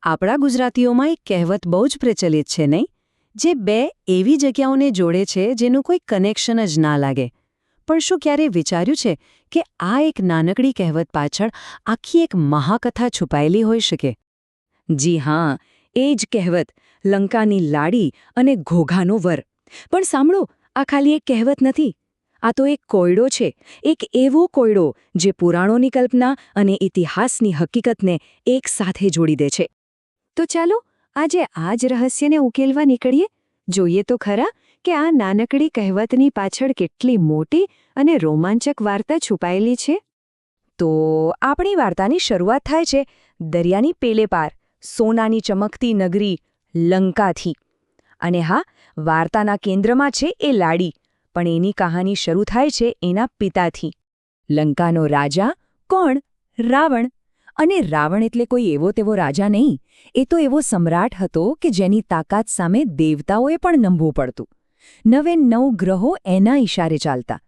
આપણા ગુજરાતીઓમાં એક કહેવત બહુ જ પ્રચલિત છે નહીં, જે બે એવી જગ્યાઓને જોડે છે જેનું કોઈ કનેક્શન જ ના લાગે. પણ શું ક્યારેય વિચાર્યું છે કે આ એક નાનકડી કહેવત પાછળ આખી એક મહાકથા છુપાયેલી હોઈ શકે? જી હા, એ જ કહેવત, લંકાની લાડી અને ઘોઘાનો વર. પણ સાંભળો, આ ખાલી એક કહેવત નથી. આ તો એક કોયડો છે, એક એવો કોયડો જે પુરાણોની કલ્પના અને ઇતિહાસની હકીકતને એક સાથે જોડી દે છે. તો ચાલો આજે આ જ રહસ્યને ઉકેલવા નીકળીએ. જોઈએ તો ખરા કે આ નાનકડી કહેવતની પાછળ કેટલી મોટી અને રોમાંચક વાર્તા છુપાયેલી છે. તો આપણી વાર્તાની શરૂઆત થાય છે દરિયાની પેલે પાર, સોનાની ચમકતી નગરી લંકાથી. અને હા, વાર્તાના કેન્દ્રમાં છે એ લાડી, પણ એની કહાની શરૂ થાય છે એના પિતાથી. લંકાનો રાજા કોણ? રાવણ. અને રાવણ એટલે કોઈ એવો તેવો રાજા નહીં, એ તો એવો સમ્રાટ હતો કે જેની તાકાત સામે દેવતાઓએ પણ નમવું પડતું. 99 ગ્રહો એના ઇશારે ચાલતા.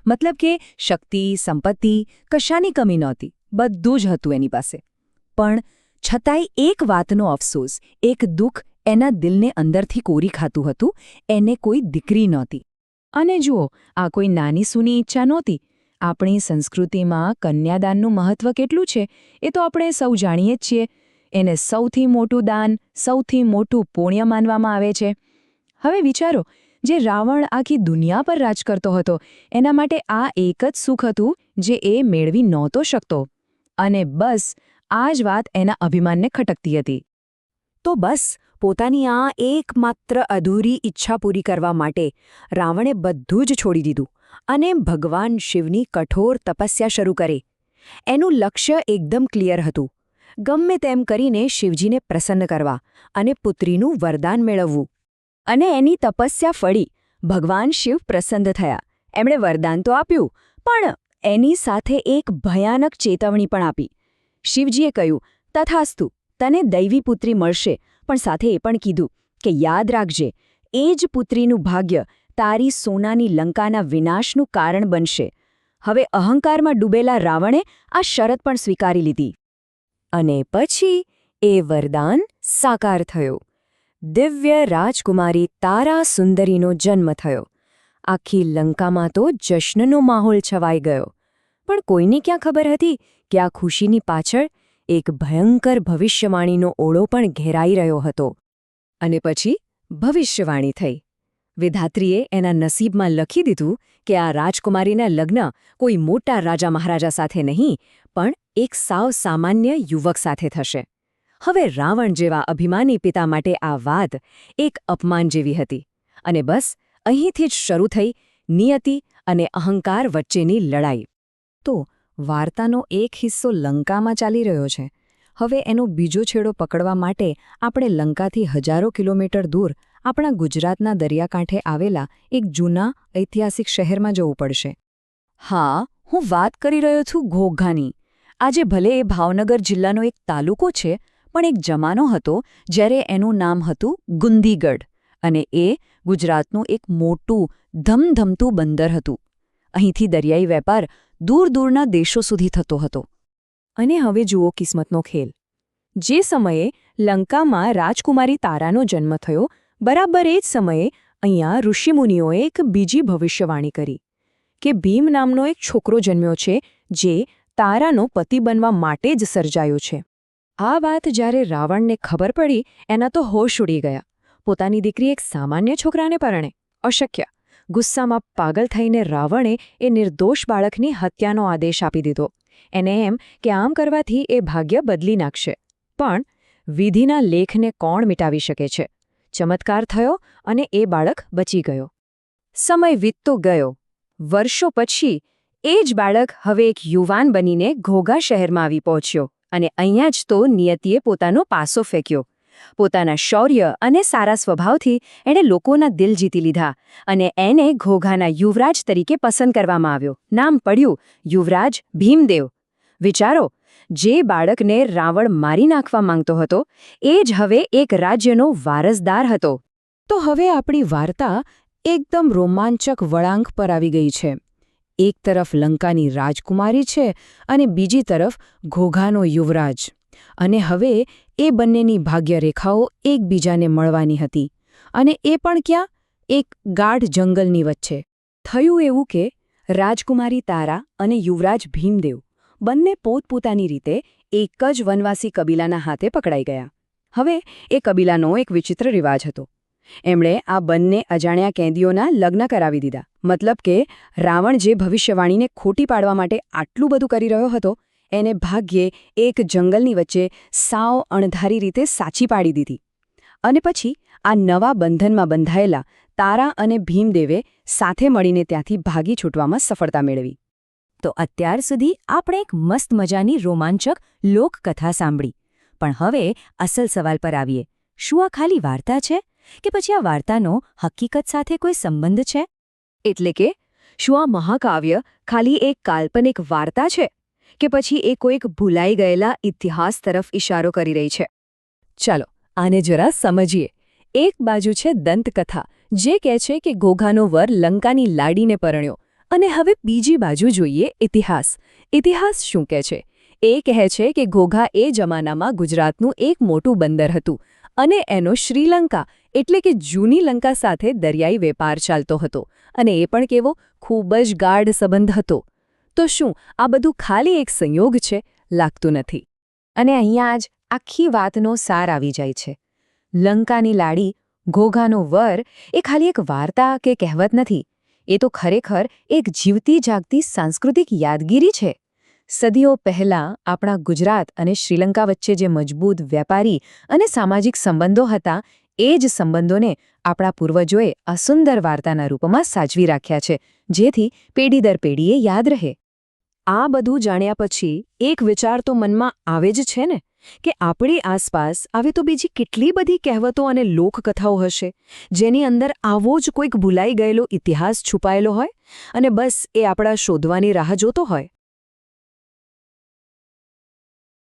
મતલબ કે શક્તિ, સંપત્તિ, કશાની કમી નહોતી, બધું જ હતું એની પાસે. પણ છતાંય એક વાતનો અફસોસ, એક દુઃખ એના દિલને અંદરથી કોરી ખાતું હતું: એને કોઈ દીકરી નહોતી. અને જુઓ, આ કોઈ નાની સૂની ઈચ્છા નહોતી. આપણી સંસ્કૃતિમાં કન્યાદાનનું મહત્વ કેટલું છે એ તો આપણે સૌ જાણીએ જ છીએ. એને સૌથી મોટું દાન, સૌથી મોટું પુણ્ય માનવામાં આવે છે. હવે વિચારો, જે રાવણ આખી દુનિયા પર રાજ કરતો હતો, એના માટે આ એક જ સુખ હતું જે એ મેળવી નહોતો શકતો. અને બસ આ જ વાત એના અભિમાનને ખટકતી હતી. તો બસ પોતાની આ એકમાત્ર અધૂરી ઈચ્છા પૂરી કરવા માટે રાવણે બધું જ છોડી દીધું અને ભગવાન શિવની કઠોર તપસ્યા શરૂ કરી. એનું લક્ષ્ય એકદમ ક્લિયર હતું: ગમે તેમ કરીને શિવજીને પ્રસન્ન કરવા અને પુત્રીનું વરદાન મેળવવું. અને એની તપસ્યા ફળી. ભગવાન શિવ પ્રસન્ન થયા. એમણે વરદાન તો આપ્યું, પણ એની સાથે એક ભયાનક ચેતવણી પણ આપી. શિવજીએ કહ્યું, તથાસ્તુ, તને દૈવી પુત્રી મળશે, પણ સાથે એ પણ કીધું કે યાદ રાખજે, એ જ પુત્રીનું ભાગ્ય તારી સોનાની લંકાના વિનાશનું કારણ બનશે. હવે અહંકારમાં ડૂબેલા રાવણે આ શરત પણ સ્વીકારી લીધી. અને પછી એ વરદાન સાકાર થયો. દિવ્ય રાજકુમારી તારા સુંદરીનો જન્મ થયો. આખી લંકામાં તો જશ્નનો માહોલ છવાઈ ગયો. પણ કોઈને ક્યાં ખબર હતી કે આ ખુશીની પાછળ એક ભયંકર ભવિષ્યવાણીનો ઓળો પણ ઘેરાઈ રહ્યો હતો. અને પછી ભવિષ્યવાણી થઈ. વિધાત્રીએ એના નસીબમાં લખી દીધું કે આ રાજકુમારીના લગ્ન કોઈ મોટા રાજા મહારાજા સાથે નહીં, પણ એક સાવ સામાન્ય યુવક સાથે થશે. હવે રાવણ જેવા અભિમાની પિતા માટે આ વાત એક અપમાન જેવી હતી. અને બસ અહીંથી જ શરૂ થઈ નિયતિ અને અહંકાર વચ્ચેની લડાઈ. તો વાર્તાનો એક હિસ્સો લંકામાં ચાલી રહ્યો છે. હવે એનો બીજો છેડો પકડવા માટે આપણે લંકાથી હજારો કિલોમીટર દૂર આપણા ગુજરાતના દરિયાકાંઠે આવેલા એક જૂના ઐતિહાસિક શહેરમાં જવું પડશે. હા, હું વાત કરી રહ્યો છું ઘોઘાની. આજે ભલે એ ભાવનગર જિલ્લાનો એક તાલુકો છે, પણ એક જમાનો હતો જ્યારે એનું નામ હતું ગુંદીગઢ, અને એ ગુજરાતનું એક મોટું ધમધમતું બંદર હતું. અહીંથી દરિયાઈ વેપાર દૂર દૂરના દેશો સુધી થતો હતો. અને હવે જુઓ કિસ્મતનો ખેલ. જે સમયે લંકામાં રાજકુમારી તારાનો જન્મ થયો, બરાબર એ જ સમયે અહીંયા ઋષિમુનિઓએ એક બીજી ભવિષ્યવાણી કરી કે ભીમ નામનો એક છોકરો જન્મ્યો છે જે તારાનો પતિ બનવા માટે જ સર્જાયો છે. આ વાત જ્યારે રાવણને ખબર પડી, એના તો હોશ ઉડી ગયા. પોતાની દીકરી એક સામાન્ય છોકરાને પરણે? અશક્ય. ગુસ્સામાં પાગલ થઈને રાવણે એ નિર્દોષ બાળકની હત્યાનો આદેશ આપી દીધો. એને એમ કે આમ કરવાથી એ ભાગ્ય બદલી નાખશે. પણ વિધિના લેખને કોણ મિટાવી શકે છે? ચમત્કાર થયો અને એ બાળક બચી ગયો. સમય વીતતો ગયો. વર્ષો પછી એ જ બાળક હવે એક યુવાન બનીને ઘોઘા શહેરમાં આવી પહોંચ્યો. અને અહીંયા જ તો નિયતિએ પોતાનો પાસો ફેંક્યો. પોતાના શૌર્ય અને સારા સ્વભાવથી એણે લોકોના દિલ જીતી લીધા અને એને ઘોઘાના યુવરાજ તરીકે પસંદ કરવામાં આવ્યો. નામ પડ્યું યુવરાજ ભીમદેવ. વિચારો, જે બાળકને રાવણ મારી નાખવા માંગતો હતો, એ જ હવે એક રાજ્યનો વારસદાર હતો. તો હવે આપણી વાર્તા એકદમ રોમાંચક વળાંક પર આવી ગઈ છે. એક તરફ લંકાની રાજકુમારી છે અને બીજી તરફ ઘોઘાનો યુવરાજ. અને હવે એ બંનેની ભાગ્યરેખાઓ એકબીજાને મળવાની હતી, અને એ પણ ક્યાં? એક ગાઢ જંગલની વચ્ચે. થયું એવું કે રાજકુમારી તારા અને યુવરાજ ભીમદેવ બંને પોતપોતાની રીતે એક જ વનવાસી કબીલાના હાથે પકડાઈ ગયા. હવે એ કબીલાનો એક વિચિત્ર રિવાજ હતો. એમણે આ બંને અજાણ્યા કેદીઓના લગ્ન કરાવી દીધા. મતલબ કે રાવણ જે ભવિષ્યવાણીને ખોટી પાડવા માટે આટલું બધું કરી રહ્યો હતો, એને ભાગ્યે એક જંગલની વચ્ચે સાવ અણધારી રીતે સાચી પાડી દીધી. અને પછી આ નવા બંધનમાં બંધાયેલા તારા અને ભીમદેવે સાથે મળીને ત્યાંથી ભાગી છૂટવામાં સફળતા મેળવી. તો અત્યાર સુધી આપણે એક મસ્ત મજાની રોમાંચક લોકકથા સાંભળી. પણ હવે અસલ સવાલ પર આવીએ. શું આ ખાલી વાર્તા છે? કે પછી આ વાર્તાનો હકીકત સાથે કોઈ સંબંધ છે? એટલે કે શું આ મહાકાવ્ય ખાલી એક કાલ્પનિક વાર્તા છે, કે પછી એ કોઈક ભૂલાઈ ગયેલા ઇતિહાસ તરફ ઇશારો કરી રહી છે? ચાલો આને જરા સમજીએ. એક બાજુ છે દંતકથા, જે કહે છે કે ઘોઘાનો વર લંકાની લાડીને પરણ્યો, અને હવે બીજી બાજુ જોઈએ ઇતિહાસ. ઇતિહાસ શું કહે છે? એ કહે છે કે ઘોઘા એ જમાનામાં ગુજરાતનું એક મોટું બંદર હતું, અને એનો શ્રીલંકા એટલે કે જૂની લંકા સાથે દરિયાઈ વેપાર ચાલતો હતો, અને એ પણ કેવો ખૂબ જ ગાઢ સંબંધ હતો. તો શું આ બધું ખાલી એક સંયોગ છે? લાગતું નથી. અને અહીંયા જ આખી વાતનો સાર આવી જાય છે. લંકાની લાડી, ઘોઘાનો વર એ ખાલી એક વાર્તા કે કહેવત નથી. એ તો ખરેખર એક જીવતી જાગતી સાંસ્કૃતિક યાદગીરી છે. સદીઓ પહેલાં આપણા ગુજરાત અને શ્રીલંકા વચ્ચે જે મજબૂત વેપારી અને સામાજિક સંબંધો હતા, એ જ સંબંધોને આપણા પૂર્વજોએ આ સુંદર વાર્તાના રૂપમાં સાચવી રાખ્યા છે, જેથી પેઢી દર પેઢીએ યાદ રહે. આ બધું જાણ્યા પછી એક વિચાર તો મનમાં આવે જ છે ને, કે આપણી આસપાસ આવી તો બીજી કેટલી બધી કહેવતો અને લોકકથાઓ હશે, જેની અંદર આવો જ કોઈક ભૂલાઈ ગયેલો ઇતિહાસ છુપાયેલો હોય, અને બસ એ આપણા શોધવાની રાહ જોતો હોય.